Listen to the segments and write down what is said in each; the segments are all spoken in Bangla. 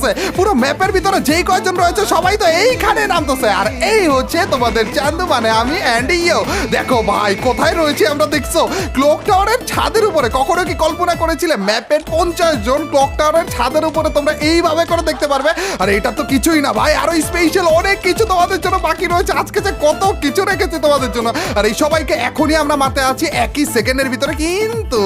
করতেছে, পুরো ম্যাপের ভিতরে যেই কয়জন রয়েছে সবাই তো এইখানে নামতেছে। আর এই হচ্ছে তোমাদের চান্দু, মানে আমি অ্যান্ডি ইয়ো। দেখো ভাই কোথায় রয়েছে আমরা, দেখছো ক্লক টাওয়ারের ছাদের উপরে। কখনো কি কল্পনা করেছিলে ম্যাপের 50 জন ক্লক টাওয়ারের ছাদের উপরে তোমরা এইভাবে করে দেখতে পারবে? আর এটা তো কিছুই না ভাই, আরো স্পেশাল অনেক কিছু তোমাদের জন্য বাকি রয়েছে। আজকে যে কত কিছু রেখেছে তোমাদের জন্য, আর এই সবাইকে এখনই আমরা মারতে আছি একই সেকেন্ডের ভিতরে। কিন্তু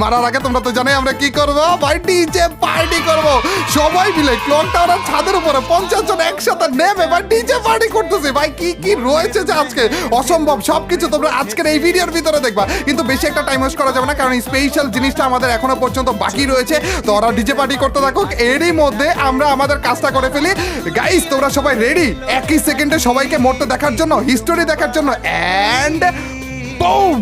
মারার আগে তোমরা তো জানোই আমরা কি করবো ভাই, ডিজে পার্টি করবো সবাই মিলে। ক্লক টাওয়ারের ছাদের উপরে 50 জন একসাথে নেমে ভাই ডিজে পার্টি করতেছে। ভাই কি কি রয়েছে যে আজকে অসম্ভব, সবকিছু তোমরা আজকের এই ভিডিওর ভিতরে দেখবা। কিন্তু বেশি একটা টাইম ওয়েস্ট করা যাবে না, কারণ স্পেশাল জিনিসটা আমাদের এখনো পর্যন্ত বাকি রয়েছে। তো ওরা ডিজে পার্টি করতে থাকুক, এরই মধ্যে আমরা আমাদের কাজটা করে ফেলি। গাইস তোমরা সবাই রেডি একই সেকেন্ডে সবাইকে মরতে দেখার জন্য, হিস্টোরি দেখার জন্য? And boom!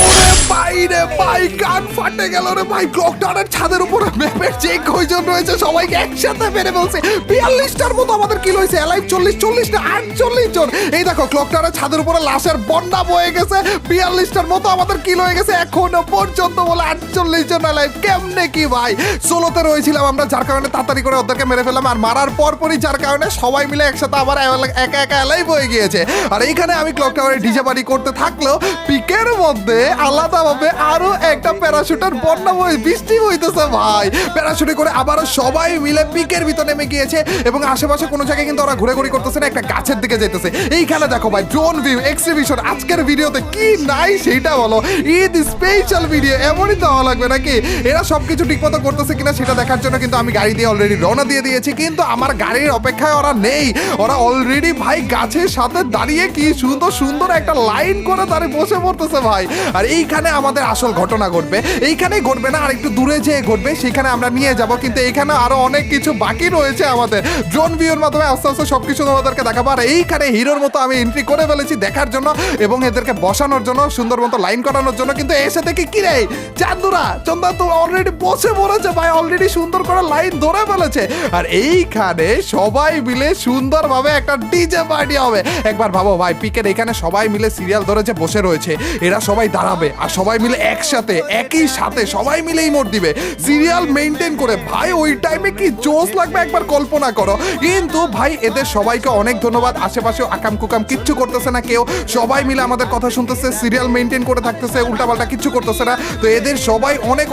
ওরে ভাই রে ভাই, কান ফাটে গেল রে ভাই। ক্লক টাওয়ারের ছাদের উপরে ম্যাপের যে কয়জন রয়েছে সবাইকে একসাথে মেরে ফেলছে। 42টার মতো আমাদের কিল হয়েছে, অ্যালাইভ 40 না 48 জন। এই দেখো ক্লক টাওয়ারের ছাদের উপরে লাশের বন্যা বয়ে গেছে। 42টার মতো আমাদের কিল হয়ে গেছে এখনো পর্যন্ত, বলে 48 জন অ্যালাইভ। কেমনে কি ভাই, সোলোতে রয়েছিলাম আমরা, যার কারণে তাড়াতাড়ি করে ওদেরকে মেরে ফেললাম। আর মারার পরপরই যার কারণে সবাই মিলে একসাথে আবার একা একা অ্যালাইভ হয়ে গিয়েছে। আর এইখানে আমি ক্লক টাওয়ারে ডিজে পার্টি করতে থাকলেও পিকের মধ্যে আলাদাভাবে আরো একটা প্যারাশুটের বন্যা বৃষ্টি হইতেছে ভাই। প্যারাশুটে করে আবারও সবাই মিলে পিকের ভিতর নেমে গিয়েছে এবং আশেপাশে কোনো জায়গায় কিন্তু ওরা ঘুরে করতেছে না, একটা গাছের দিকে যেতেছে। এইখানে দেখো ভাই ড্রোন ভিউ এক্সিবিশন। আজকের ভিডিওতে কি নাই সেটা বলো, ঈদ স্পেশাল ভিডিও, এমনই তো হওয়া লাগবে নাকি? এরা সবকিছু ঠিকমতো করতেছে কিনা সেটা দেখার জন্য কিন্তু আমি গাড়ি দিয়ে অলরেডি রওনা দিয়ে দিয়েছি। কিন্তু আমার গাড়ির অপেক্ষায় ওরা নেই, ওরা অলরেডি ভাই গাছের সাথে দাঁড়িয়ে কি সুন্দর সুন্দর একটা লাইন করে দাঁড়িয়ে বসে পড়তেছে ভাই। আর এইখানে আমাদের আসল ঘটনা ঘটবে, এইখানেই ঘটবে না, আর একটু দূরে যেয়ে ঘটবে, সেখানে আমরা নিয়ে যাব। কিন্তু এইখানে আরো অনেক কিছু বাকি রয়েছে আমাদের। ড্রোন ভিউর মাধ্যমে আস্তে আস্তে সবকিছু তোমাদেরকে দেখাবো। আর এইখানে হিরোর মতো আমি এন্ট্রি করে ফেলেছি দেখার জন্য এবং এদেরকে বসানোর জন্য, সুন্দর মতো লাইন করানোর জন্য। কিন্তু এসে দেখি কি রে চান্দুরা, চন্দা তো অলরেডি বসে পড়েছে ভাই, অলরেডি সুন্দর করে লাইন ধরে ফেলেছে। আর এইখানে সবাই মিলে সুন্দরভাবে একটা ডিজে পার্টি হবে। একবার ভাবো ভাই, পিকের এখানে সবাই মিলে সিরিয়াল ধরে যে বসে রয়েছে, এরা সবাই দাঁড়াবে আর সবাই মিলে একসাথে একই সাথে সবাই মিলে ইমোট দিবে সিরিয়াল মেইনটেইন করে। ভাই ওই টাইমে কি জোশ লাগবে একবার কল্পনা করো। কিন্তু ভাই এদের সবাইকে অনেক ধন্যবাদ, আশেপাশে আকাম কুকাম কিচ্ছু করতেছে না কেউ, সবাই মিলে আমাদের কথা শুনতেছে, সিরিয়াল মেইনটেইন করে থাকতেছে, উল্টাপাল্টা কিচ্ছু করতেছে না। তো এদের সবাই অনেক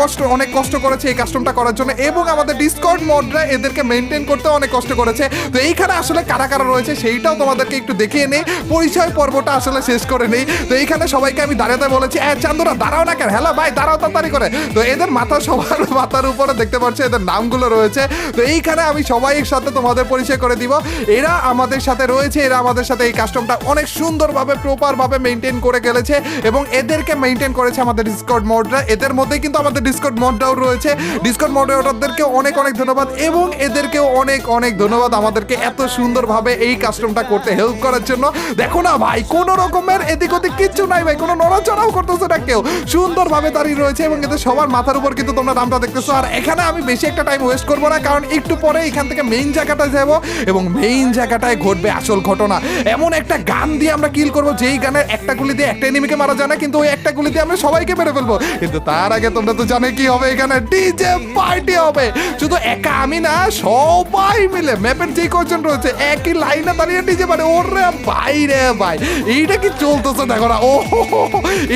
কষ্ট করেছে এই কাস্টমটা করার জন্য, এবং আমাদের ডিসকর্ড মডরা এদেরকে মেইনটেইন করতে অনেক কষ্ট করেছে। তো এইখানে আসলে কারা কারা রয়েছে সেইটাও তোমাদেরকে একটু দেখিয়ে নেই, পরিচয় পর্বটা আসলে শেষ করে নেই। তো এইখানে সবাইকে আমি দাঁড়াতে বলেছি, চান্দুরা দাঁড়াও না কেন, হ্যালো ভাই দাঁড়াও তাড়াতাড়ি করে। তো এদের মাথা সবার মাথার উপরে দেখতে পাচ্ছ এদের নামগুলো রয়েছে। তো এইখানে আমি সবাই সাথে তোমাদের পরিচয় করে দিব। এরা আমাদের সাথে রয়েছে, এরা আমাদের সাথে এই কাস্টমটা অনেক সুন্দরভাবে প্রপারভাবে মেইনটেইন করে গেলেছে এবং এদেরকে মেইনটেইন করেছে আমাদের ডিসকর্ড মডরা। এদের মধ্যেই কিন্তু আমাদের ডিসকর্ড মডরাও রয়েছে। ডিসকর্ড মডারেটরদেরকে অনেক ধন্যবাদ এবং এদেরকেও অনেক ধন্যবাদ আমাদেরকে এত সুন্দরভাবে এই কাস্টমটা করতে হেল্প করার জন্য। দেখো না ভাই, কোনো রকমের এদিক ওদিক কিচ্ছু নাই ভাই, কোনো নড়াচড়াও করতেছে না কেউ, সুন্দরভাবে দাঁড়িয়ে রয়েছে এবং এদের সবার মাথার উপর কিন্তু তোমরা নামটা দেখতেছো। আর এখানে আমি বেশি একটা টাইম ওয়েস্ট করবো না, কারণ একটু পরে এখান থেকে মেইন জায়গাটায় যাব এবং মেইন জায়গাটায় ঘটবে আসল ঘটনা। এমন একটা গান দিয়ে আমরা কিল করবো যেই গানের একটা গুলি দিয়ে একটা এনিমিকে মারা যায় না, কিন্তু ওই একটা গুলি দিয়ে আমরা সবাইকে মেরে ফেলবো। কিন্তু তার আগে তোমরা তো জানো কি হবে, এখানে ডিজে পার্টি হবে। শুধু একা আমি না, সবাই মিলে ম্যাপের যে কজন রয়েছে একই লাইনে দাঁড়িয়ে ডিজে পার্টি। ওরে ভাই রে ভাই, এইটা কি চলতেছে দেখো না, ও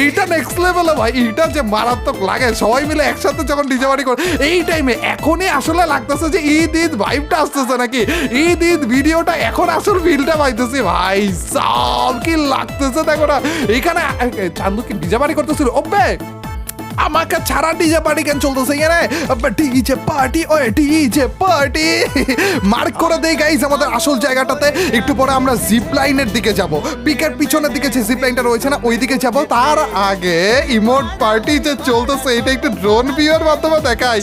এইটা নেক্সট লেভেলে ভাই, এইটা যে মারাত্মক লাগে সবাই মিলে একসাথে যখন ডিজে পার্টি করে এই টাইমে। এখনই আসলে লাগতেছে যে ঈদ ভাইবটা আসতেছে নাকি, ঈদ ভিডিওটা এখন আসল ফিলটা পাইতেছি ভাই। সব কি লাগতেছে দেখো না। এইখানে চান্দু কি ডিজে পার্টি করতেছিল, ওবে আমাকে ছাড়া ডিজে পার্টি কেন চলতেছে এখানে? ডিজে পার্টি, ওই ডিজে পার্টি মার্ক করে দেই গাইস আমাদের আসল জায়গাটাতে। একটু পরে আমরা জিপ লাইনের দিকে যাব, পিকের পিছনের দিকে যে জিপ লাইনটা রয়েছে না ওই দিকে যাব। তার আগে ইমোট পার্টি যে চলতেছে এটা একটু ড্রোন ভিউর মাধ্যমে দেখাই।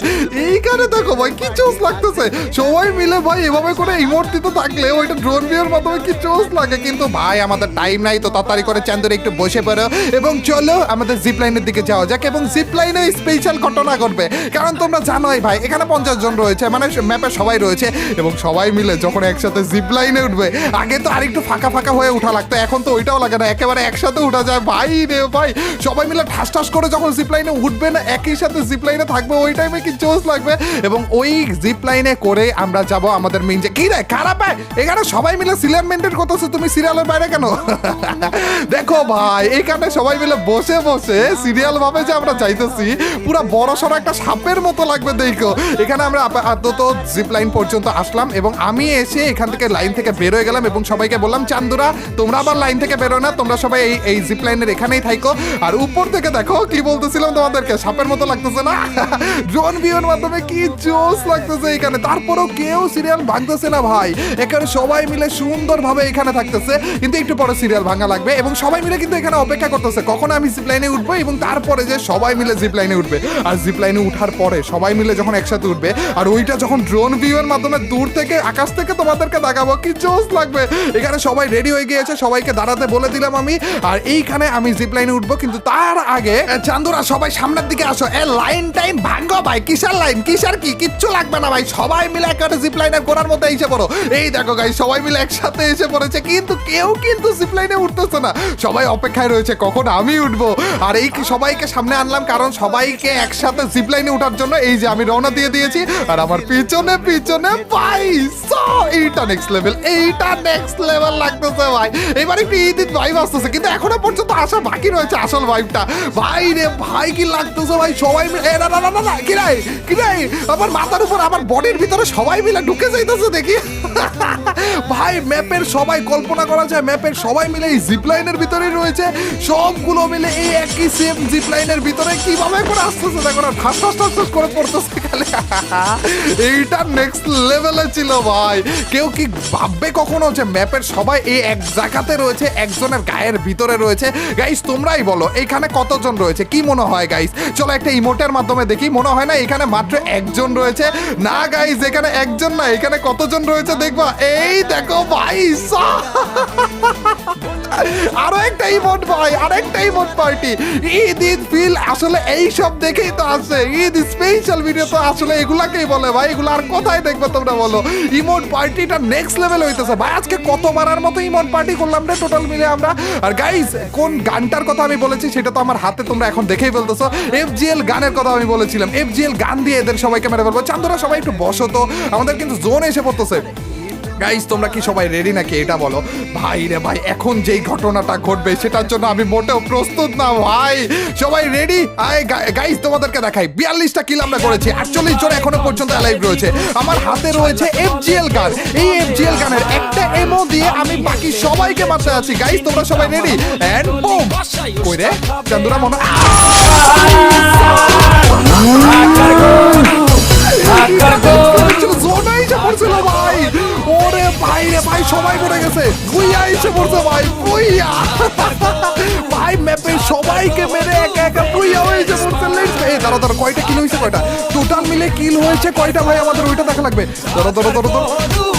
এইখানে দেখো ভাই কি চোস লাগতেছে, সবাই মিলে ভাই এভাবে করে ইমোট দিতে থাকলে ওইটা ড্রোন ভিউর মাধ্যমে কি চোস লাগে। কিন্তু ভাই আমাদের টাইম নাই, তো তাড়াতাড়ি করে চান্দুরে একটু বসে পড়ো এবং চলো আমাদের জিপ লাইনের দিকে যাওয়া যাক। এবং জিপ জিপলাইনে স্পেশাল ঘটনা ঘটবে, কারণ তোমরা জানোই ভাই এখানে 50 জন রয়েছে, মানে ম্যাপে সবাই রয়েছে এবং সবাই মিলে যখন একসাথে জিপলাইনে উঠবে, আগে তো আরেকটু ফাঁকা ফাঁকা হয়ে উঠা লাগতো, এখন তো ওইটাও লাগে না, একেবারে একসাথে উঠা যায় ভাই রে ভাই। সবাই মিলে ঠাস ঠাস করে যখন জিপলাইনে উঠবে না, একই সাথে জিপলাইনে থাকবে, ওই টাইমে কি জোশ লাগবে। এবং ওই জিপলাইনে করে আমরা যাব আমাদের মেইন যে কি রে খারাপ হয়, এখানে সবাই মিলে সিরিয়াল মেনটেন করতেছে, তুমি সিরিয়ালের বাইরে কেন? দেখো ভাই এখানে সবাই মিলে বসে বসে সিরিয়াল ভাবে যে আমরা চাইতেছি, পুরো বড় সড়ো একটা সাপের মতো লাগবে দেখো। এখানে আমরা আপাতত জিপ লাইন পর্যন্ত আসলাম এবং আমি এসে এখান থেকে লাইন থেকে বের হয়ে গেলাম এবং সবাইকে বললাম চান্দুরা তোমরা আবার লাইন থেকে বেরো না, তোমরা সবাই এই জিপ লাইনের এখানেই থাইকো। আর উপর থেকে দেখো কি বলতেছিলাম তোমাদেরকে, সাপের মতো লাগতেছে না? ড্রোন ভিউর মাধ্যমে কি জোস লাগতেছে এখানে, তারপরেও কেউ সিরিয়াল ভাঙতেছে না ভাই, এখানে সবাই মিলে সুন্দরভাবে এখানে থাকতেছে। কিন্তু একটু পরে সিরিয়াল ভাঙা লাগবে এবং সবাই মিলে কিন্তু এখানে অপেক্ষা করতেছে কখন আমি জিপ লাইনে উঠবো এবং তারপরে যে সবাই মিলে জিপ লাইনে উঠবে। আর জিপ লাইনে উঠার পরে সবাই মিলে যখন একসাথে উঠবে আর ওইটা যখন ড্রোন ভিউয়ের মাধ্যমে দূর থেকে আকাশ থেকে তোমাদেরকে দেখাবো, কি জোস লাগবে। এখানে সবাই রেডি হয়ে গিয়েছে, সবাইকে দাঁড়াতে বলে দিলাম আমি, আর এইখানে আমি জিপ লাইনে উঠবো। কিন্তু তার আগে চান্দুরা সবাই সামনের দিকে আসো, লাইন টাইম ভাঙ্গো ভাই, কিসের লাইন কিসের কি কিচ্ছু লাগবে না ভাই, সবাই মিলে একটা জিপ লাইনের গোড়ার মধ্যে এসে পড়ো। এই দেখো গাই সবাই মিলে একসাথে এসে পড়েছে, কিন্তু কেউ কিন্তু জিপ লাইনে উঠতেছে না, সবাই অপেক্ষায় রয়েছে কখন আমি উঠবো। আর এই সবাইকে সামনে আনলাম কারণ সবাইকে একসাথে জিপ লাইনে উঠার জন্য এই যে আমি রওনা দিয়ে দিয়েছি। আর আমার পিছনে পিছনে ভাই এইটা নেক্সট লেভেল, এইটা নেক্সট লেভেল লাগতেছে ভাই। এবার একটু ঈদ ভাইব আসতেছে, কিন্তু এখনো পর্যন্ত আসা বাকি রয়েছে আসল ভাইবটা। ভাই রে ভাই কি লাগতেছে ভাই, সবাই মিলে না না না না কি রে আমার মাথার উপর আমার বডির ভিতরে সবাই মিলে ঢুকে যাইতেছে দেখি। ভাই ম্যাপের সবাই কল্পনা করা যায়, ম্যাপের সবাই মিলে এই জিপ লাইনের ভিতরেই রয়েছে, সবগুলো মিলে এই একই সেম জিপ লাইনের ভিতরে কিভাবে করে আসতেছে দেখো না, ঠাস ঠাস ঠাস ঠাস করে পড়তেছে খালি। এইটা নেক্সট লেভেলে ছিল ভাই। কেউ কি ভাববে কখনো যে ম্যাপের সবাই এই এক জায়গাতে রয়েছে, একজনের গায়ের ভিতরে রয়েছে? গাইস তোমরাই বলো এখানে কতজন রয়েছে, কি মনে হয় গাইস? চলো একটা ইমোটের মাধ্যমে দেখি, মনে হয় না এখানে মাত্র একজন রয়েছে। না গাইস এখানে একজন না, এখানে কতজন রয়েছে দেখবা, এই দেখো ভাই আরো একটা ইমোট ভাই, আরেকটা emote party. Eid Eid feel আসলে এই সব দেখেই তো আসে, ঈদ স্পেশাল ভিডিও তো আসলে এগুলাকেই বলে ভাই, এগুলো আর কোথায় দেখবে তোমরা বলো? ইমোট পার্টিটা নেক্সট লেভেল হইতেছে ভাই। আজকে কতবারের মতো ইমোট পার্টি করলাম রে টোটাল মিলে আমরা। আর গাইস কোন গানটার কথা আমি বলেছি সেটা তো আমার হাতে তোমরা এখন দেখেই ফেলতেছো, FGL গানের কথা আমি বলেছিলাম, FGL গান দিয়ে এদের সবাইকে মেরে ফেলবো। চান্দুরা সবাই একটু বসো তো, আমাদের কিন্তু জোন এসে পড়তেছে। গাইস তোমরা কি সবাই রেডি নাকি এটা বলো? ভাই রে ভাই এখন যেই ঘটনাটা ঘটবে সেটার জন্য আমি মোটেও প্রস্তুত না ভাই। সবাই রেডি? গাইস তোমাদেরকে দেখাই 42টা কিল আমরা করেছি, 48 জন এখনো পর্যন্ত অ্যালাইভ রয়েছে। আমার হাতে রয়েছে FGL গান, এই FGL গানের একটা এমও দিয়ে আমি বাকি সবাইকে মারতে আছি। গাইস তোমরা সবাই রেডি? And broom. কই রে চান্দুরা মনে জোনাই যে পড়ছিল ভাই, ওরে ভাই রে ভাই সবাই পড়ে গেছে, বুইয়া এসে পড়ছে ভাই, বুইয়া ভাই ম্যাপে সবাইকে মেরে একা একা বুইয়া হয়েছে পড়ছে। এই দাঁড়া দাঁড়া কয়টা কিল হয়েছে, কয়টা টোটাল মিলে কিল হয়েছে কয়টা ভাই, আমাদের ওইটা দেখা লাগবে। ধরো ধরো ধরো ধরো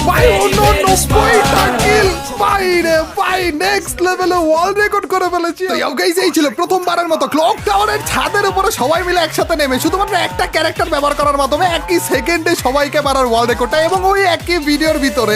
ভাই, অন্য 90টা কিল ভাই রে ভাই, নেক্সট লেভেলে ওয়ার্ল্ড রেকর্ড করে ফেলেছি। গাইস এই ছিল প্রথমবারের মতো ক্লক টাওয়ারের ছাদের উপরে সবাই মিলে একসাথে নেমে শুধুমাত্র একটা ক্যারেক্টার ব্যবহার করার মাধ্যমে একই সেকেন্ডে সবাইকে মারার ওয়ার্ল্ড রেকর্ডটা, এবং ওই একই ভিডিওর ভিতরে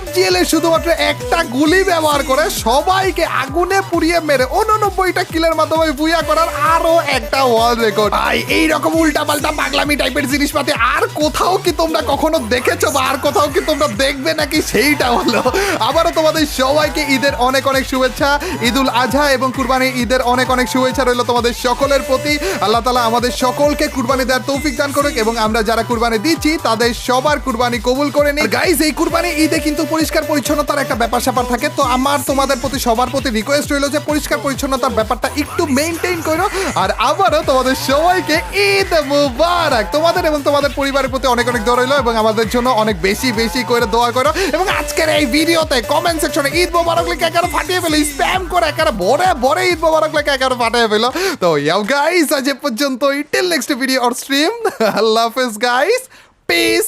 FGL এর শুধুমাত্র একটা গুলি ব্যবহার করে সবাইকে আগুনে পুড়িয়ে মেরে 89টা কিলের মাধ্যমে বুইয়া করার আরো একটা ওয়ার্ল্ড রেকর্ড। ভাই এইরকম উল্টাপাল্টা পাগলামি টাইপের জিনিসপাতি আর কোথাও কি তোমরা কখনো দেখেছো বা আর কোথাও কি তোমরা দেখবে নাকি সেইটা হলো। আবারও তোমাদের সবাইকে ঈদের অনেক অনেক শুভেচ্ছা, ঈদুল আজহা এবং কুরবানি ঈদের অনেক অনেক শুভেচ্ছা রইল তোমাদের সকলের প্রতি। আল্লাহ তাআলা আমাদের সকলকে কুরবানি দেওয়ার তৌফিক দান করুক এবং আমরা যারা কুরবানি দিচ্ছি তাদের সবার কুরবানি কবুল করে নিই। গাইস এই কুরবানি ঈদে কিন্তু পরিষ্কার পরিচ্ছন্নতার একটা ব্যাপার স্যাপার থাকে, তো আমার তোমাদের প্রতি সবার প্রতি রিকোয়েস্ট রইল যে পরিষ্কার পরিচ্ছন্নতার ব্যাপারটা একটু মেইনটেইন করো। আর আবারও তোমাদের সবাইকে ঈদ মুবারক। তোমাদের এবং তোমাদের পরিবারের প্রতি অনেক অনেক দোয়া রইল এবং আমাদের জন্য অনেক বেশি বেশি করে দোয়া করো। এবং আজকের এই ভিডিওতে কমেন্ট সেকশনে ঈদ মুবারক লিখে একারে ফাটিয়ে ফেলো, স্প্যাম করে একারে ভরে ভরে ঈদ মুবারক লিখে একারে ফাটিয়ে ফেলো। তো ইয়াও গাইস আজ এ পর্যন্তই, till next video or stream, আল্লাহ হাফেজ গাইস, পিস।